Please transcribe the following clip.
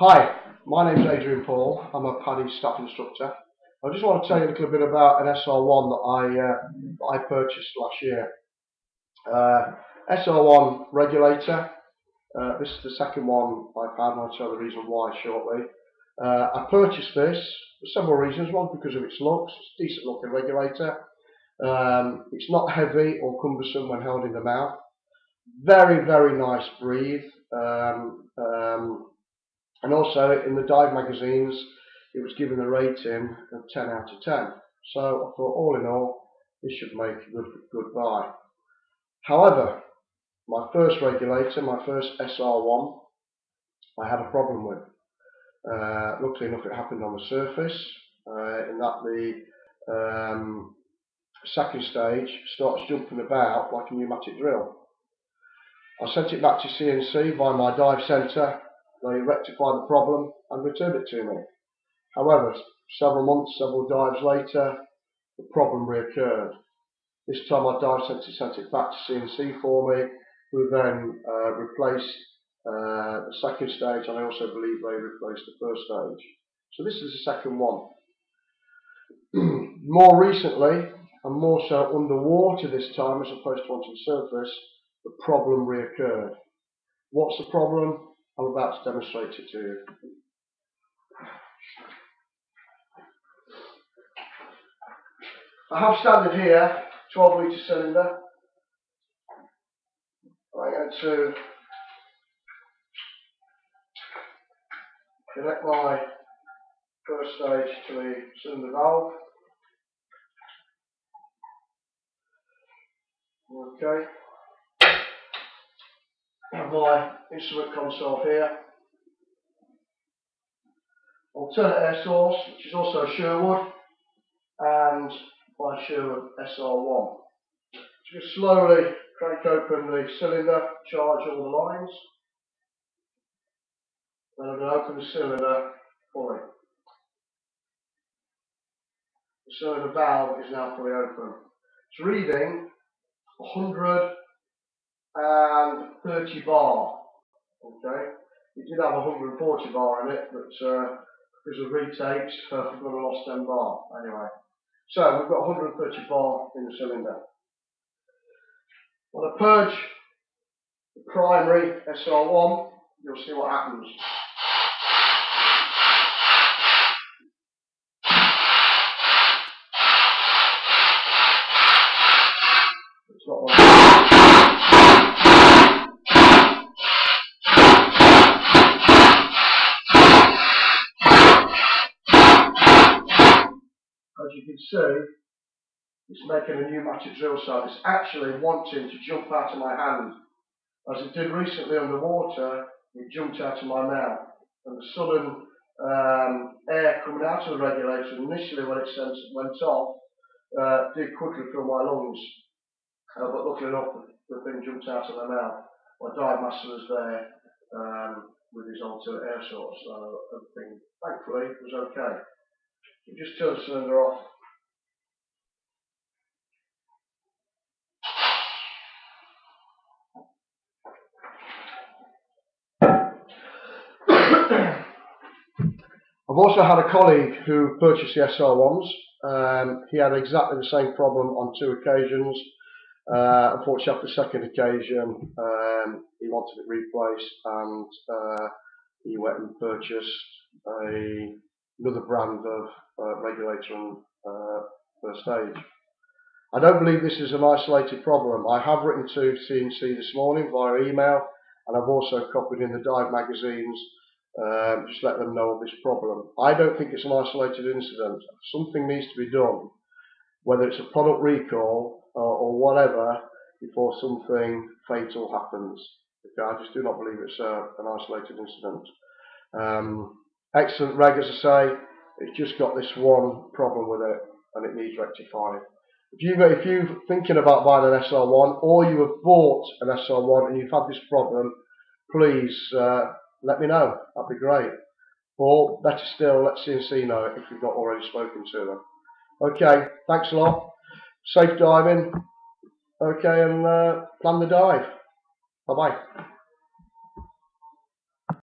Hi, my name is Adrian Paul. I'm a PADI staff instructor. I just want to tell you a little bit about an SR1 that I purchased last year. SR1 Regulator. This is the second one I've had, and I'll tell you the reason why shortly. I purchased this for several reasons. One, because of its looks. It's a decent looking regulator. It's not heavy or cumbersome when held in the mouth. Very, very nice breathe. And also in the dive magazines it was given a rating of 10 out of 10. So I thought, all in all, this should make a good buy. However, my first regulator, my first SR1, I had a problem with. Luckily enough, it happened on the surface, in that the second stage starts jumping about like a pneumatic drill. I sent it back to CNC via my dive centre. They rectified the problem and returned it to me. However, several months, several dives later, the problem reoccurred. This time our dive centre sent it back to CNC for me, who then replaced the second stage, and I also believe they replaced the first stage. So this is the second one. More recently, and more so underwater this time as opposed to onto the surface, the problem reoccurred. What's the problem? I'm about to demonstrate it to you. I have standard here, 12 litre cylinder. I'm going to connect my first stage to the cylinder valve. Okay. I have my instrument console here. Alternate air source, which is also Sherwood, and my Sherwood SR1. Just slowly crank open the cylinder, charge all the lines. Then I'm going to open the cylinder fully. The cylinder valve is now fully open. It's reading 130 bar. Okay, it did have 140 bar in it, but because of retakes, we've got a lost 10 bar. Anyway, so we've got 130 bar in the cylinder. When I purge the primary SR1, you'll see what happens. It's not like as you can see, it's making a pneumatic drill sound. It's actually wanting to jump out of my hand. As it did recently underwater, it jumped out of my mouth. And the sudden air coming out of the regulator, initially when it went off, did quickly fill my lungs. But luckily enough, the thing jumped out of my mouth. My dive master was there with his alternate air source, so everything, thankfully, was okay. You just turn the cylinder off. I've also had a colleague who purchased the SR1s. He had exactly the same problem on 2 occasions. Unfortunately, after the second occasion, he wanted it replaced, and he went and purchased another brand of regulator and first stage. I don't believe this is an isolated problem. I have written to CNC this morning via email, and I've also copied in the dive magazines. Just let them know of this problem. I don't think it's an isolated incident. Something needs to be done, whether it's a product recall or whatever, before something fatal happens. Okay, I just do not believe it's an isolated incident. Excellent reg, as I say. It's just got this one problem with it, and it needs rectifying. If you're thinking about buying an SR1, or you have bought an SR1 and you've had this problem, please let me know. That'd be great. Or better still, let CNC know if you've not already spoken to them. Okay, thanks a lot. Safe diving. Okay, and plan the dive. Bye bye.